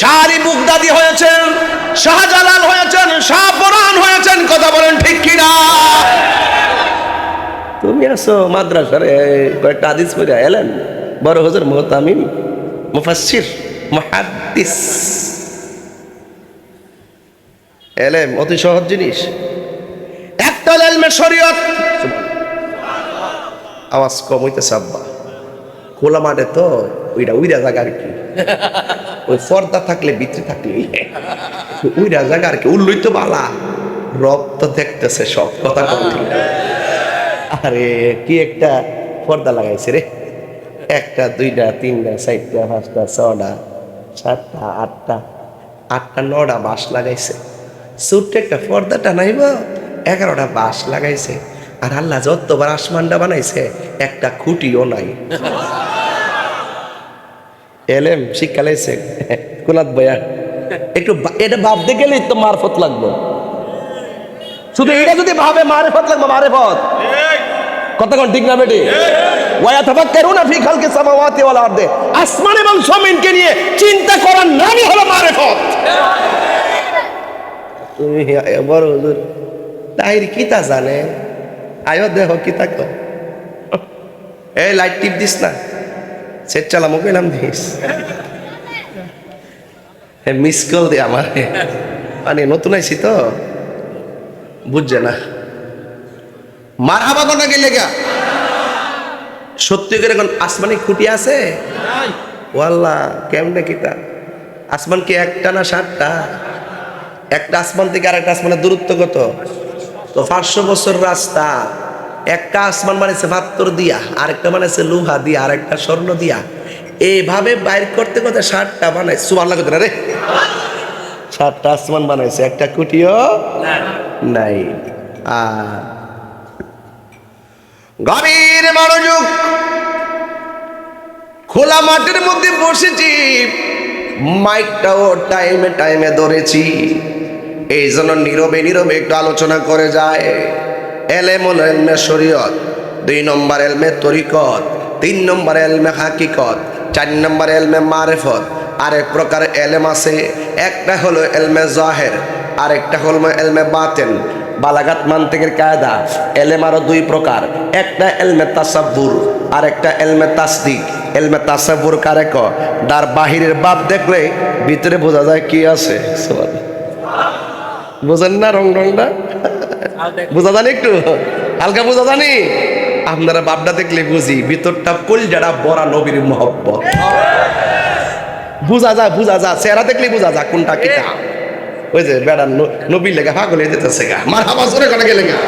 শাহরি বুগদাদি হয়েছেন, শাহজালাল হয়েছেন, শাহপরান হয়েছেন, কথা বলেন ঠিক কিনা? তুমি আসো মাদ্রাসার কয়েকটা হাদিস পড়ে এলেন, বড় হুজুর মুহতামিম মুফাসসির মুহাদ্দিস। এলেম অতি সহজ জিনিস। একটা হলো ইলমে শরীয়ত। আওয়াজ কম হইতেছে আব্বা, খোলা মাঠে তো ওইটা উইরা জায়গা আর কি, ওই পর্দা থাকলে ভিতরে থাকলে উইরা জায়গা আর কি। উল্লই তো বালা, রব তো দেখতেছে সব, কথা কম ঠিক। আরে কি একটা পর্দা লাগাইছে রে, একটা দুইটা তিনটা চারটা পাঁচটা ছটা সাতটা আটটা, আটটা নটা বাঁশ লাগাইছে। ছোট্ট একটা পর্দাটা নাইব, 11টা বাঁশ লাগাইছে। আর আল্লাহ যতবার আসমানটা বানাইছে একটা খুঁটিও নাই। এলেম শিক্ষা লাইছে কুনাত বয়া, একটু এটা ভাবতে গেলেই তো মারফত লাগবে। শুধু এটা যদি ভাবে মারেফত লাগবে, মারেফত, কথা কোন ঠিক না বেটি? ওয়ায়াতাফাক্কারুনা ফি খালকিস সামাওয়াতি ওয়াল আরদি, আসমান এবং জমিনকে নিয়ে চিন্তা করার নামই হলো মারেফত। তুমি বড় হুজুর তাইর কি তা জানে? আয়ো দেখো কি তা কো, এই লাইট টিপ দিস না, সেট চালা মোবাইল আম দিস, মিস কল দে আমার, মানে নতুন আইছি তো বুঝছে না। মারহাবা কোনা গেলে গা সত্যি করে কোন আসমানি খুঁটি আছে? ওয়াল্লাহ কেমনে কিতা? আসমান কি একটা না 7টা? একটা আসমান থেকে আরেকটা আসমানের দূরত্ব কত? তো 500 বছর রাস্তা। একটা আসমান বানাইছে পাথর দিয়া, আরেকটা বানাইছে লোহা দিয়া, আরেকটা স্বর্ণ দিয়া। এইভাবে বাইর করতে করতে 7টা বানাইছে। সুবহানাল্লাহ কইতে না রে, 7টা আসমান বানাইছে, একটা খুঁটিও নাই। গভীর মনোযোগ, খোলা মাঠের মধ্যে বসেছি, মাইকটাও টাইমে টাইমে ধরেছি, এই জন্য নীরবে নীরবে একটু আলোচনা করে যায়। এলেম হলো ইলমে শরীয়ত, 2 নম্বর ইলমে তরিকত, 3 নম্বর ইলমে হাকিকত, 4 নম্বর ইলমে মারিফত। আরেক প্রকার এলেম আছে, একটা হলো ইলমে জাহির, আরেকটা হলো ইলমে বাতিন। বালাগাত মান্তিকের কায়দা এলেম আরো 2 প্রকার, একটা ইলমে তাসাব্বুর আর একটা ইলমে তাসদিক। ইলমে তাসাব্বুর কারে ক? তার বাহিরের বাপ দেখলে ভিতরে বোঝা যায় কি আছে। বোঝেন না রং রংটা? বোঝা জানি একটু হালকা বোঝা জানি। আপনারা বাপটা দেখলে বুঝি, ভিতরটা কলজাটা বড়া নবীর মহব্বত। বুঝা যা, বুঝা যা, চেহারা দেখলে বুঝা যা কোনটা কিটা। ওই যে বেড়া নবীর লেগা পাগল হয়ে যেতেছে গা, মারহাবা জোরে করে গেলে গা,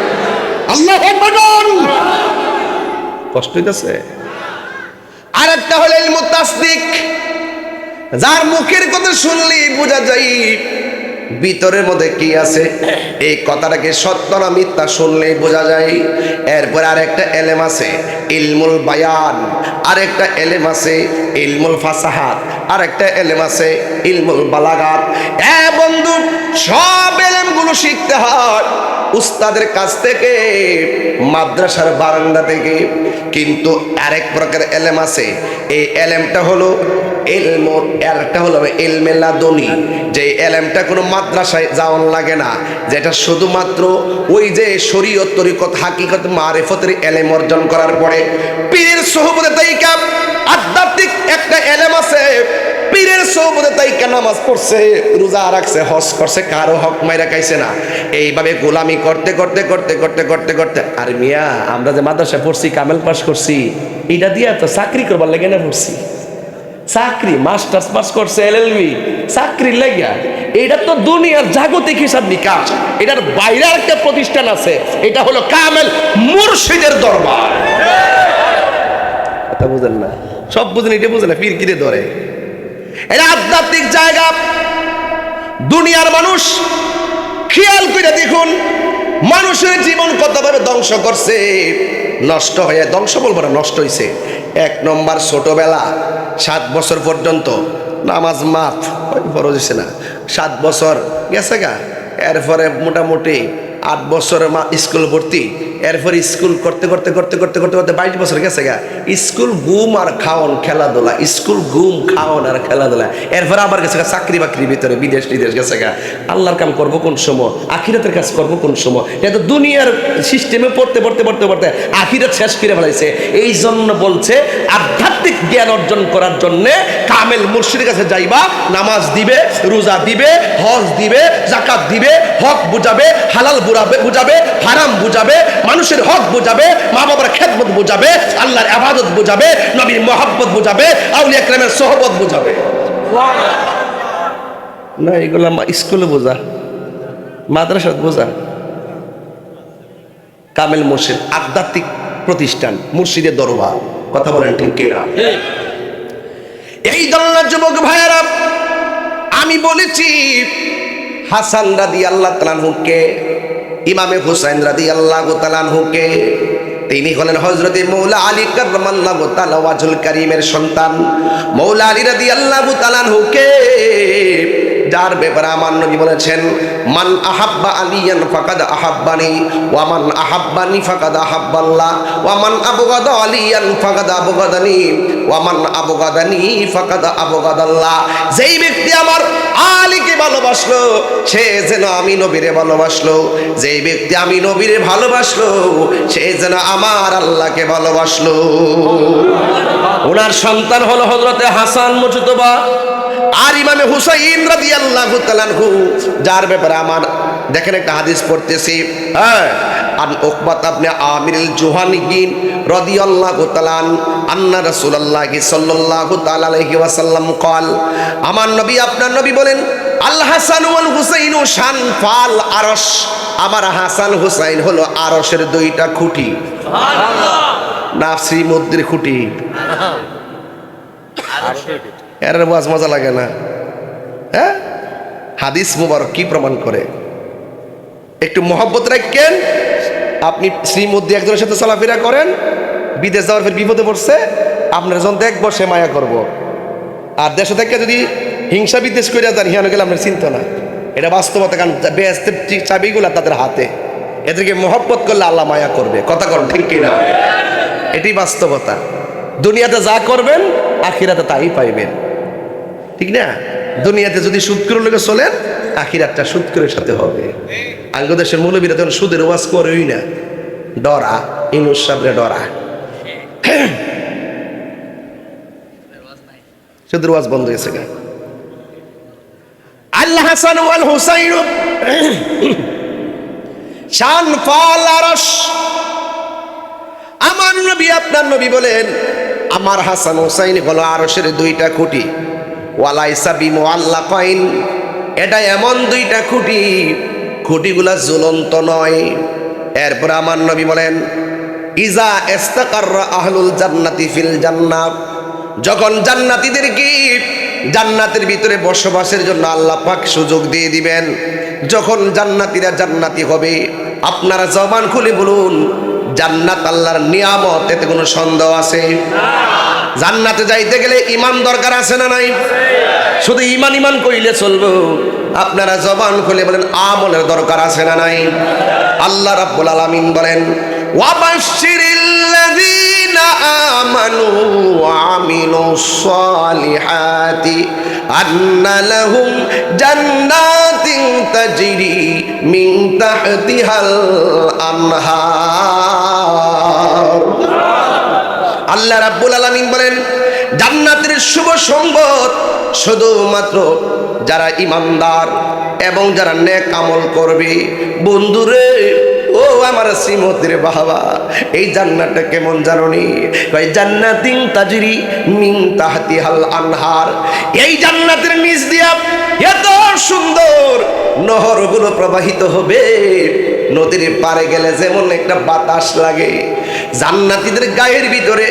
আল্লাহু আকবার। কষ্ট হইতেছে। আরেকটা হলো ইলমু তাসদিক, যার মুখের কথা শুনলি বোঝা যায় ভিতরের মধ্যে কি আছে, এই কথাটাকে সত্য না মিথ্যা শুনলেই বোঝা যায়। এরপর আরেকটা এলেম আছে ইলমুল বায়ান, আরেকটা এলেম আছে ইলমুল ফাসাহাত, আরেকটা এলেম আছে ইলমুল বালাগাত। বন্ধু, সব এলেমগুলো শিখতে হয় উস্তাদের কাছ থেকে, মাদ্রাসার বারান্দা থেকে। কিন্তু আরেক প্রকার এলেম আছে, এই এলেমটা হলো একটা হলো ইলমে লাদুনি, যে এলেমটা কোনো মাদ্রাসায় যাওয়ান লাগে না, যেটা শুধুমাত্র ওই যে শরীয়ত তরিকত হাকিকত মারিফতের এলেম অর্জন করার পরে পীরের সোহবতে তাইকা আধ্যাত্মিক একটা এলেম আছে। পীরের সোহবতে তাইকা নামাজ পড়ছে, রোজা রাখছে, হজ করছে, কারো হক মাইরা খাইছে না। এইভাবে গোলামি করতে করতে করতে করতে করতে করতে, আর মিয়া আমরা যে মাদ্রাসায় পড়ছি, কামেল পাস করছি, এটা দিয়ে তো চাকরি করবার লাগে না পড়ছি। চাকরি মাস্টার্স পাস করছে, এলএলবি, চাকরি লাগিয়া। এটা তো দুনিয়ার জাগতিক হিসাব নিকাশ। এটার বাইরে একটা প্রতিষ্ঠান আছে, এটা হলো কামেল মুর্শিদের দরবার। কথা বুঝেন না? সব বুঝেন, এটা বুঝেন না, পীর কিরে ধরে। এটা আধ্যাত্মিক জায়গা। দুনিয়ার মানুষ খেয়াল করে দেখুন, মানুষের জীবন কতভাবে ধ্বংস করছে, নষ্ট হয়ে, ধ্বংস বলবো না, নষ্ট হয়েছে। 1 নম্বর ছোটবেলা, 7 বছর পর্যন্ত নামাজ মাফ, বড় হয়েছে না, 7 বছর গেছে গা। এরপরে মোটামুটি 8 বছর স্কুল ভর্তি, এরপর স্কুল করতে করতে করতে করতে করতে করতে 22 বছর গেছে গা। স্কুল ঘুম আর খাওন খেলাধুলা, স্কুল ঘুম খাওন আর খেলাধুলা। এরপর আবার গেছে গা চাকরি বাকরির ভিতরে, বিদেশ টিদেশ গেছে গা। আল্লাহর কাম করবো কোন সময়, আখিরাতের কাজ করবো কোন সময়? এটা তো দুনিয়ার সিস্টেমে পড়তে পড়তে পড়তে পড়তে আখিরাত শেষ করে ফেলাইছে। এই জন্য বলছে আধ্যাত্মিক জ্ঞান অর্জন করার জন্য কামেল মুর্শিদের কাছে যাইবা, নামাজ দিবে, রোজা দিবে, হজ দিবে, যাকাত দিবে, হক বুঝাবে, হালাল বুঝাবে, হারাম বুঝাবে, মানুষের হক বুঝাবে, মা বাবার খেদমত বুঝাবে, আল্লাহর ইবাদত বুঝাবে, নবীর মহব্বত বুঝাবে, আউলিয়া কেরামের সোহবত বুঝাবে। না এগুলা স্কুলে বোঝা, মাদ্রাসাত বোঝা। কামেল মুর্শিদ আধ্যাত্মিক প্রতিষ্ঠান, মুর্শিদের দরবার। কথা বলেন ঠিক কিনা? এই জন্য যুবক ভাইয়েরা, আমি বলেছি হাসান রাদিয়াল্লাহু তাআলা আনহুকে, ইমামে হুসাইন রাদিয়াল্লাহু তাআলা আনহুকে, তিনি হলেন হযরতে মৌলা আলী কাররামাল্লাহু তাআলা ওয়াজহুল কারীমের সন্তান। মৌলা আলী রাদিয়াল্লাহু তাআলা আনহুকে, যার ব্যাপারে আমার নবী বলেছেন, মান আহাব্বা আলিয়ান ফাকাদ আহাব্বানি ওয়া মান আহাব্বানি ফাকাদ আহাব্বাল্লাহ ওয়া মান আবগাদা আলিয়ান ফাকাদ আবগাদানি ওয়া মান আবগাদানি ফাকাদ আবগাদাল্লাহ। যেই ব্যক্তি আমার আলীকে ভালোবাসলো সে যেন আমি নবীরে ভালোবাসলো, যেই ব্যক্তি আমি নবীরে ভালোবাসলো সে যেন আমার আল্লাহকে ভালোবাসলো। ওনার সন্তান হলো হযরতে হাসান মুজতবা আর ইমামে হুসাইন রাদিয়াল্লাহু তাআলা আনহু, যার ব্যাপারে আমার দেখেন একটা হাদিস পড়তেছি। হ্যাঁ, আন উকবাত ইবনে আমির আল জুহানি রাদিয়াল্লাহু তাআলা আন্না রাসূলুল্লাহ সাল্লাল্লাহু তাআলা আলাইহি ওয়াসাল্লাম قال, আমার নবী আপনার নবী বলেন, আল হাসান ওয়াল হুসাইন শান ফাল আরশ। আমার হাসান হুসাইন হলো আরশের দুইটা খুঁটি। সুবহানাল্লাহ। নাফসি মুদ্রির খুঁটি। এর ওয়াজ মজা লাগে না? হ্যাঁ, হাদিস মুবারক কি প্রমাণ করে? একটু মহব্বত রাখেন। আপনি শ্রীমদ্দি একজনের সাথে চলাফেরা করেন, বিদেশ যাওয়ার ফের বিপদে পড়ছে, আপনার যখন দেখবো সে মায়া করবো। আর দেশে থেকে যদি হিংসা বিদ্বেষ করে যান, হিয়ানো গেলে আপনার চিন্তা না। এটা বাস্তবতা, কারণ বেহেশতের চাবিগুলা তাদের হাতে। এদেরকে মহব্বত করলে আল্লাহ মায়া করবে। কথা করেন ঠিক কিনা? এটি বাস্তবতা। দুনিয়াতে যা করবেন আখিরাতে তাই পাইবেন, ঠিক না? দুনিয়াতে যদি সুদখোরের লোকে চলেন, আখিরাতটা সুদখোরের সাথে হবে। আঙ্গদেশের মৌলবীরা তখন সুদের ওয়াজ করেই না, ডরা, ইনুস সাবরে ডরা, সুদের ওয়াজ বন্ধ হয়েছে। আল্লাহ হাসান ওয়াল হুসাইন শান ফাল আরশ। আমার নবী আপনার নবী বলেন, আমার হাসান হুসাইন হলো আরশের দুইটা খুঁটি। ওয়ালাইসা বিমুআল্লাকাইন, এটা এমন দুইটা খুঁটি, খুঁটিগুলা ঝুলন্ত নয়। এরপর আমার নবী বলেন, ইজা ইস্তাকাররা আহলুল জান্নাতি ফিল জান্নাহ, যখন জান্নাতীদেরকে জান্নাতের ভিতরে বসবাসের জন্য আল্লাহ পাক সুযোগ দিয়ে দিবেন, যখন জান্নাতীরা জান্নাতি হবে, আপনারা জবান খুলে বলুন, জান্নাত আল্লাহর নিয়ামত, এতে কোনো সন্দেহ আছে? জান্নাতে যাইতে গেলে ইমান দরকার আছে না নাই? শুধু ইমান ইমান কইলে চলবো? আপনারা জবান খুলে বলেন, আমলের দরকার আছে না নাই? আল্লাহ রাব্বুল আলামিন বলেন, ওয়াবাশশিরিল্লাযীনা আমানু ওয়া আমিলুস সালিহাতি আন্না লাহুম জান্নাতিন তাজরি মিন তাহতিহাল আনহার। আল্লাহ রাব্বুল আলামিন বলেন, জান্নাতের শুভ সংবাদ শুধুমাত্র যারা ইমানদার এবং যারা নেক আমল করবে। বন্ধুরে, ও আমার শ্রীমতির বাবা, এই জান্নাতটা কেমন জানোনি? কই জান্নাতিন তাজরি মিন তাহতিহাল আনহার। এই জান্নাতের নিচ দিয়া এত সুন্দর নহরগুলো প্রবাহিত হবে, নদীর পাড়ে গেলে যেমন একটা বাতাস লাগে, জান্নাতীদের গায়ের ভিতরে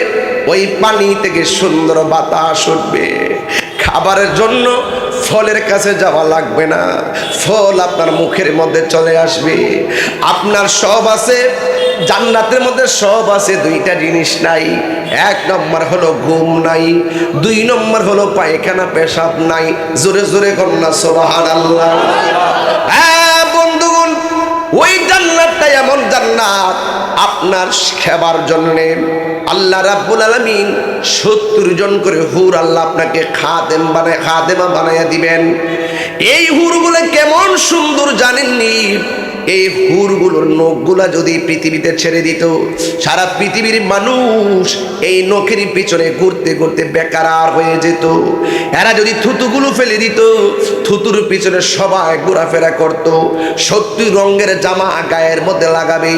ওই পানি থেকে সুন্দর বাতাস উঠবে। খাবারের জন্য ফলের কাছে যাওয়া লাগবে না, ফল আপনার মুখের মধ্যে চলে আসবে। আপনার সব আছে জান্নাতের মধ্যে, সব আছে, দুইটা জিনিস নাই। এক নম্বর হলো ঘুম নাই, দুই নম্বর হলো পায়খানা পেশাব নাই। জোরে জোরে কন্যা সুবহানাল্লাহ। হ্যাঁ বন্ধুগণ, ওই জান্নাতটা এমন জান্নাত, আপনার সেবার জন্য আল্লাহ রাব্বুল আলামিন 70 জন করে হুর আল্লাহ আপনাকে খাদেমা বানাইয়া দিবেন। এই হুরগুলো কেমন সুন্দর জানেননি? এই হুরগুলোর নখগুলা যদি পৃথিবীতে ছেড়ে দিত, সারা পৃথিবীর মানুষ এই নখের পিছনে ঘুরতে ঘুরতে বেকার হয়ে যেত। এরা যদি থুতুগুলো ফেলে দিত, থুতুর পিছনে সবাই ঘোরাফেরা করত। 70 রঙের জামা গায়ের মধ্যে লাগাবে,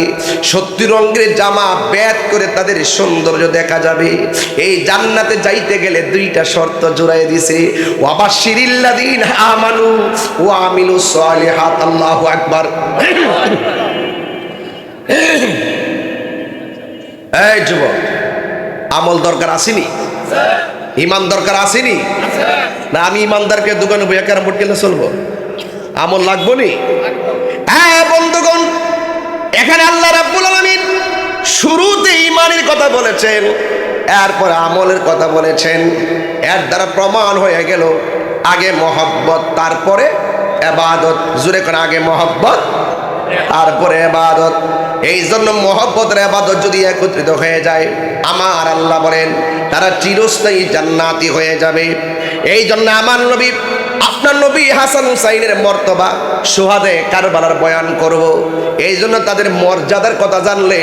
70 রঙের জামা ব্যাট করে তাদের সৌন্দর্য দেখা যাবে। এই জান্নাতে যাইতে গেলে 2টা শর্ত জোড়াই দিছে, ওয়াবাশশিরিল্লাযীনা আমানু ওয়া আমিলুস সালিহাত। আল্লাহু আকবার। এই যুবক, আমল দরকার আসেনি? ইমান দরকার আসেনি? না আমি ইমানদারকে দোকানে বইয়া ক্যারাম বোর্ড খেলে চলবো? আমল লাগবো নি? হ্যাঁ বন্ধুগণ, এখানে আল্লাহ রাব্বুল আলামিন শুরুতে ইমানের কথা বলেছেন, এরপর আমলের কথা বলেছেন। এর দ্বারা প্রমাণ হয়ে গেল আগে মহব্বত তারপরে ইবাদত। জোরে করে, আগে মহব্বত তারপরে ইবাদত। এই জন্য মহব্বতের ইবাদত যদি একত্রিত হয়ে যায়, আমার আল্লাহ বলেন তারা চিরস্থায়ী জান্নাতি হয়ে যাবে। এই জন্য আমার নবী, আপনার নবী হাসান হুসাইনের মর্তবা সুহাদে কারবালার বয়ান করব। এই জন্য তাদের মর্যাদার কথা জানলে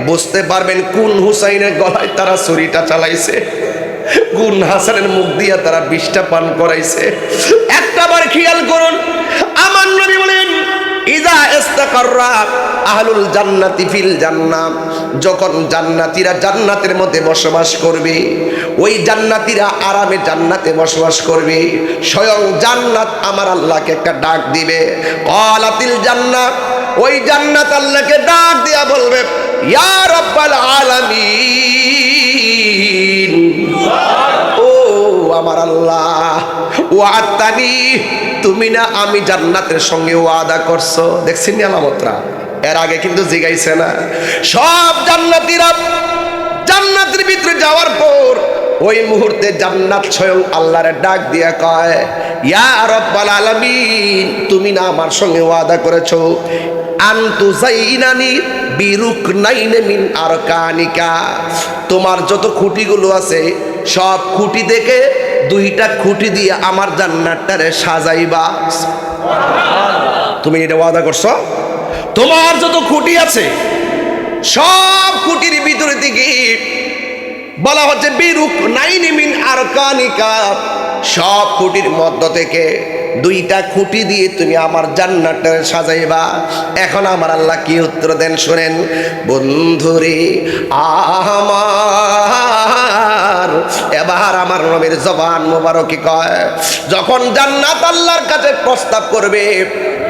বুঝতে পারবেন কোন হুসাইনের গলায় তারা ছুরিটা চালাইছে, কোন হাসানের মুখ দিয়া তারা বিষটা পান করাইছে। একটাবার খেয়াল করুন, আমার নবী বলেন ইযা ইস্তাকাররা আহলুল জান্নাতি ফিল জান্নাহ, যখন জান্নাতীরা জান্নাতের মধ্যে বসবাস করবে, ওই জান্নাতীরা আরামে জান্নাতে বসবাস করবে, স্বয়ং জান্নাত আমার আল্লাহকে একটা ডাক দিবে। ক্বালাতিল জান্নাত, ওই জান্নাত আল্লাহকে ডাক দিয়া বলবে ইয়া রাব্বাল আলামিন, ও আমার আল্লাহ, ওয়া'তানি, তুমি না আমি জান্নাতের সঙ্গে ওয়াদা করছো। দেখছেন আলামতরা? এর আগে কিন্তু জিগাইছে না। সব জান্নাতীরা জান্নাতের ভিতরে যাওয়ার পর ওই মুহূর্তে জান্নাত স্বয়ং আল্লাহর ডাক দিয়া কয় ইয়া রাব্বাল আলামিন, তুমি না আমার সঙ্গে ওয়াদা করেছো আনতু যাইনানি বিরুকনাইনে মিন আরকানিকা, তোমার যত খুঁটিগুলো আছে সব খুঁটি থেকে 2টা খুঁটি দিয়ে আমার জান্নাতটারে সাজাইবা। তুমি এটা ওয়াদা করছো? তোমার যত খুঁটি আছে সব খুঁটির ভিতরে থেকে বলা হচ্ছে বিরুকনাইনে মিন আরকানিকা, সব খুঁটির মধ্য থেকে 2টা খুঁটি দিয়ে তুমি আমার জান্নাতটা সাজাইবা। এখন আমার আল্লাহ কি উত্তর দেন শুনেন। বন্ধুরে আমার, এবার আমার নবীর জবান মোবারকে কয়, যখন জান্নাত আল্লাহর কাছে প্রস্তাব করবে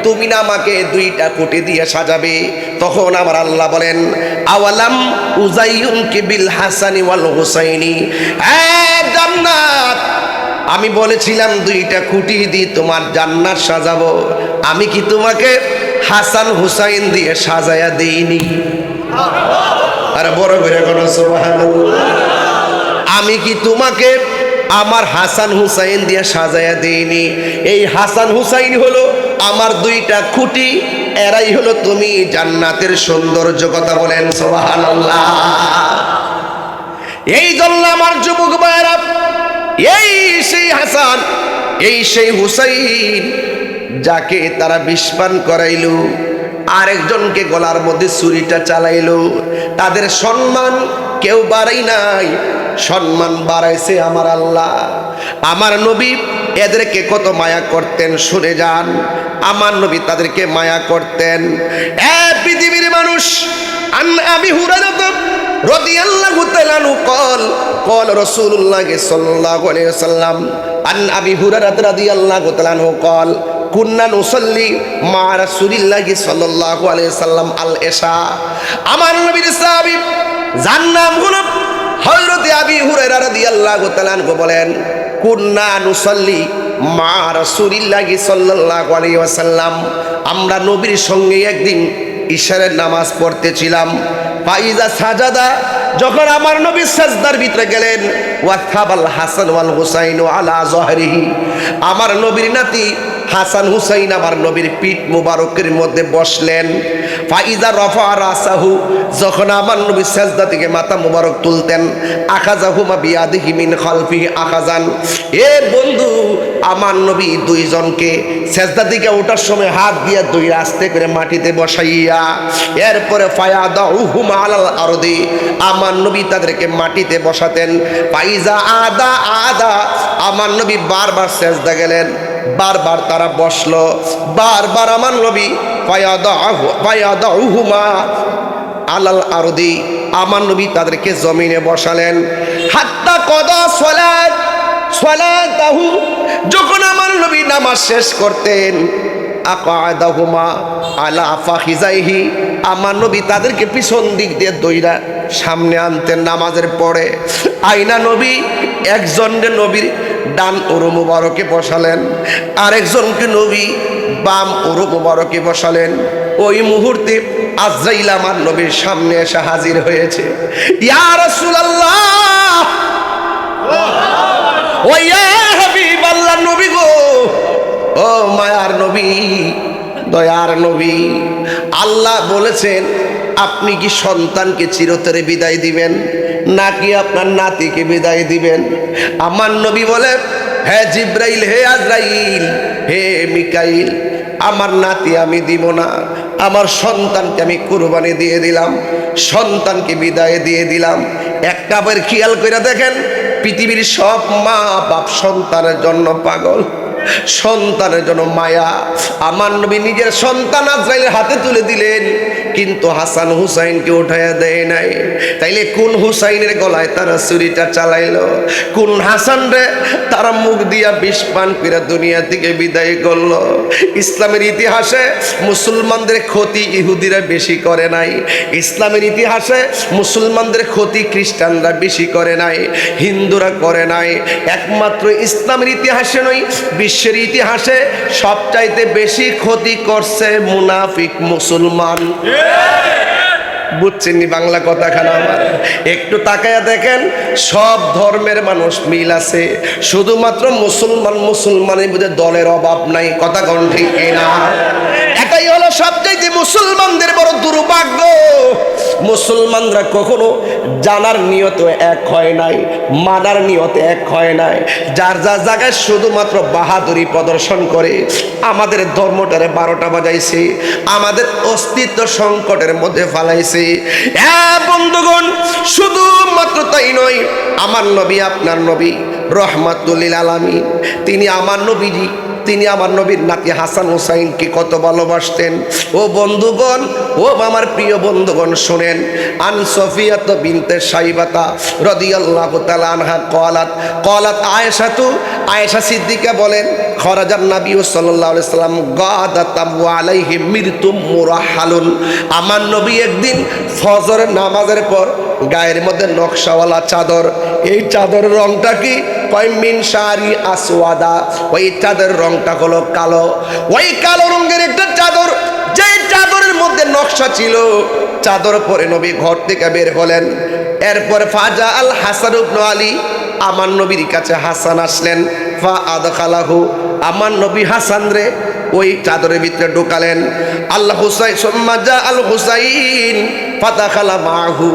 তুমি না আমাকে 2টা খুঁটি দিয়ে সাজাবে, তখন আমার আল্লাহ বলেন আওয়ালাম উযাইয়ুনকি বিল হাসানি ওয়াল হুসাইনি, জান্নাত আমি বলেছিলাম 2টা খুঁটি দিয়ে তোমার জান্নাত সাজাবো, আমি কি তোমাকে হাসান হুসাইন দিয়ে সাজায়া দেইনি? আরে বড় করে কোন সুবহানাল্লাহ। আমি কি তোমাকে আমার হাসান হুসাইন দিয়ে সাজায়া দেইনি? এই হাসান হুসাইন হলো আমার 2টা খুঁটি, এরাই হলো তুমি জান্নাতের সৌন্দর্য। কথা বলেন সুবহানাল্লাহ। এই জন্য আমার যুবক ভাইরা, এই সেই হাসান, এই সেই হুসাইন যাকে তারা বিষপান করাইল, আরেকজনকে গলার মধ্যে ছুরিটা চালাইলো, তাদের সম্মান কেউ বাড়াই নাই, সম্মান বাড়াইছে আমার আল্লাহ। আমার নবী এদেরকে কত মায়া করতেন শুনে যান। আমার নবী তাদেরকে মায়া করতেন। পৃথিবীর মানুষ আমি হুরায়রা রাদিয়াল্লাহু তাআলা আনহু قال رسول الله صلى الله عليه وسلم عن ابي هريره رضي الله تعالى عنه قال كنا نصلي مع رسول الله صلى الله عليه وسلم العشاء। আমার নবীর সাহাবী যার নাম হলো হযরত আবি হুরায়রা রাদিয়াল্লাহু তাআলা আনহু বলেন কুন্না নুসাল্লি মা রাসূলিল্লাহি সাল্লাল্লাহু আলাইহি ওয়াসাল্লাম, আমরা নবীর সঙ্গে একদিন ইশারের নামাজ পড়তেছিলাম। ফাইজা সাজাদা, যখন আমার নবী সাজদার ভিতরে গেলেন, ওয়াথাবাল হাসান ওয়াল হুসাইন আলা যহরিহি, আমার নবীর নাতি হাসান হুসাইন আমার নবীর পিঠ মুবারকের মধ্যে বসলেন। ফাইজা রফা রাসাহু, যখন আমার নবী সেজদা থেকে মাথা মুবারক তুলতেন, আখাযাহুমা বিয়াদিহি মিন খালফিহি আখাযান। এ বন্ধু, আমার নবী দুইজনকে সেজদা থেকে ওঠার সময় হাত দিয়ে দুই আস্তে করে মাটিতে বসাইয়া, এরপরে ফায়াদাউহুমা আলাল আরদি, আমার নবী তাদেরকে মাটিতে বসাতেন। ফাইজা আদা আদা, আমার নবী বারবার সেজদা গেলেন, বারবার তারা বসলো, বারবার আমার নবী ফায়াদাউহুমা আলাল আরদি, আমার নবী তাদেরকে জমিনে বসালেন। হাত্তা কদা সালাতাহু, যখন আমার নবী নামাজ শেষ করতেন, আকাদাহুমা আলা ফাখিজাইহি, আমার নবী তাদেরকে পিছন দিক দিয়ে দইরা সামনে আনতেন নামাজের পরে। আইনা নবী একজনকে নবীর ডান উরু মুবারকে বসালেন, আরেকজনকে নবী বাম উরু মুবারকে বসালেন। ওই মুহূর্তে আজরাইল আমার নবীর সামনে এসে হাজির হয়েছে। ইয়া রাসূলুল্লাহ, ও ইয়া হাবিবাল্লাহ, নবী গো, ও মায়ার নবী, দয়ার নবী, আল্লাহ বলেছেন আপনি কি সন্তানকে চিরতরে বিদায় দিবেন নাকি আপনার নাতিকে বিদায় দিবেন? আমার নবী বলে, হে জিব্রাইল, হে আজরাইল, হে মিকাইল, আমার নাতি আমি দিব না, আমার সন্তানকে আমি কুরবানি দিয়ে দিলাম, সন্তানকে বিদায় দিয়ে দিলাম। একটা বার খেয়াল করে দেখেন, পৃথিবীর সব মা বাপ সন্তানের জন্য পাগল, সন্তানের জন্য মায়া। আমার নবী নিজের সন্তান আজরাইলের হাতে তুলে দিলেন, কিন্তু হাসান হুসাইনকে উঠাইয়া দেয় নাই। তাইলে কোন হুসাইনের গলায় তারা ছুরিটা চালাইলো? কোন হাসান রে তারা মুখ দিয়া বিষ পান করে দুনিয়া থেকে বিদায় করলো? ইসলামের ইতিহাসে মুসলমানদের ক্ষতি ইহুদিরা বেশি করে নাই, ইসলামের ইতিহাসে মুসলমানদের ক্ষতি খ্রিস্টানরা বেশি করে নাই, হিন্দুরা করে নাই। একমাত্র ইসলামের ইতিহাসে নয়, বিশ্বের ইতিহাসে সবচাইতে বেশি ক্ষতি করছে মুনাফিক মুসলমান। বুঝছেন নি বাংলা কথা খানা আমার? একটু তাকায়া দেখেন, সব ধর্মের মানুষ মিল আছে, শুধুমাত্র মুসলমানের মধ্যে দলের অভাব নাই। কথা কোন ঠিক না? এটাই হলো সবচাইতে মুসলমানদের বড় দুর্ভাগ্য। মুসলমানরা কখনো জানার নিয়ত এক হয় নাই, মানার নিয়তে এক হয় নাই, যার যার জায়গায় শুধুমাত্র বাহাদুরি প্রদর্শন করে আমাদের ধর্মটারে 12টা বাজাইছে, আমাদের অস্তিত্ব সংকটের মধ্যে ফালাইছে। হ্যাঁ বন্ধুগণ, শুধুমাত্র তাই নয়, আমার নবী আপনার নবী রহমাতুল লিল আলামিন, তিনি আমার নবীজি, তিনি আমার নবীর নাতি হাসান হুসাইনকে কত ভালোবাসতেন। ও বন্ধুগণ, ও আমার প্রিয় বন্ধুগণ, শুনেন। আন সফিয়াত বিনতে সাইবাতা রাদিয়াল্লাহু তাআলা আনহা ক্বালাত আয়েশা সিদ্দিকা বলেন, খরাজান নবী সাল্লাল্লাহু আলাইহি সাল্লাম গাদাতাম ওয়া আলাইহি মিরতুম মুরাহালুন, আমার নবী একদিন ফজরের নামাজের পর গায়ের মধ্যে নকশাওয়ালা চাদর, এই চাদরের রংটা কি? কয় মিন শারি আসওয়াদা, ওই চাদরের রংটা হলো কালো। ওই কালো রঙের একটা চাদর, যে চাদরের মধ্যে নকশা ছিল, চাদর পরে নবী ঘর থেকে বের হলেন। এরপর ফাজা আল হাসান ইবনে আলী, আমার নবীর কাছে হাসান আসলেন। ফা আদখালাহু, আমার নবী হাসান রে ওই চাদরের ভিতরে ঢুকালেন। আল্লাহ হুসাইন সুম্মা জা আল হুসাইন ফাদাখালা মাহু,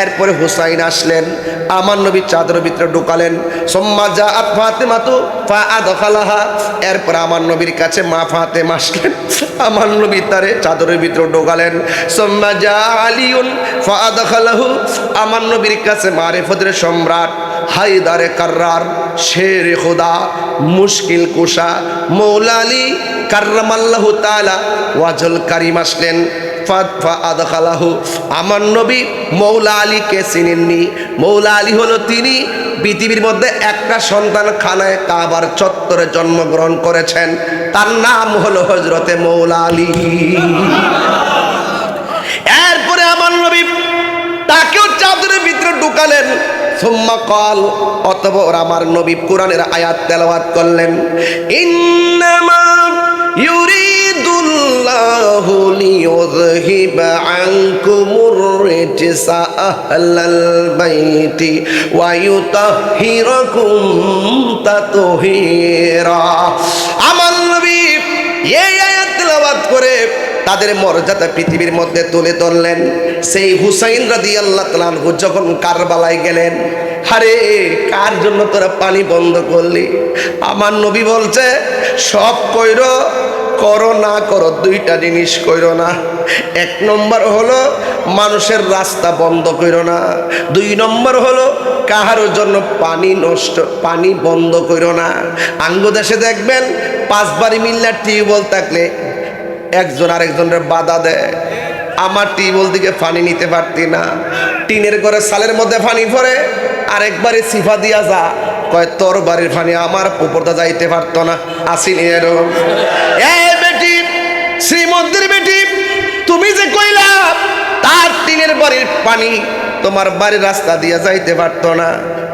এরপরে হুসাইন আসলেন, আমার নবী চাদরের ভিতরে ঢুকালেন। সুম্মা জা আত ফাতেমাতু ফা আদখালাহা, এরপর আমার নবীর কাছে মা ফাতেমা আসলেন, আমার নবী তারে চাদরের ভিতরে ঢুকালেন। সুম্মা জা আলিউন ফা আদখালাহু, আমার নবীর কাছে মারিফতের সম্রাট হায়দারে কাররার, শের খুদা, মুশকিল কুশা মৌলা আলী কাররামাল্লাহু তাআলা ওয়াজল কারিম আসলেন। আদখালাহু, আমার নবী মৌলা আলীকে চিনেননি। মৌলা আলী হলো তিনি পৃথিবীর মধ্যে একটা সন্তান খানায় কাবার চত্বরে জন্মগ্রহণ করেছেন, তার নাম হলো হযরতে মৌলা আলী। এরপরে আমার নবী তাকেও চাদরের ভিতরে ঢুকালেন। সুম্মা ক্বাল, অতঃপর আমার নবী কোরআনের আয়াত তেলাওয়াত করলেন, ইন্নামা ইউরিদুল্লাহু লিইয়ুযহিবা আনকুমুর রিজসা আহলাল বাইতি ওয়া ইউতাহহিরাকুম তাতহীরা। আমার নবী তাদের মর্যাদা পৃথিবীর মধ্যে তুলে ধরলেন। সেই হুসাইন রাদিয়াল্লাহু তাআলা আনহু যখন কারবালায় গেলেন, আরে কার জন্য তোরা পানি বন্ধ করলি? আমার নবী বলছে, সব কইরো, করো না করো দুইটা জিনিস কইরো না। এক নম্বর হলো মানুষের রাস্তা বন্ধ কইরো না। দুই নম্বর হলো কাহারোর জন্য পানি বন্ধ কইরো না। আঙ্গু দেশে দেখবেন 5 বাড়ি মিল্লা টিউবওয়েল থাকলে একজন আরেকজনের বাধা দেয়। আমার টিউবওয়েল দিকে পানি নিতে পারতি না, টিনের ঘরে সালের মধ্যে পানি পড়ে, আরেকবারে সিফা দিয়া যা, কয় তোর বাড়ির পানি আমার উপরটা যাইতে পারতো না। আসিনি এরকম? এই বেটি, শ্রীমন্দির বেটি, তুমি যে কইলা তার টিনের বাড়ির পানি তোমার বাড়ির রাস্তা দিয়ে যাইতে পারতো না,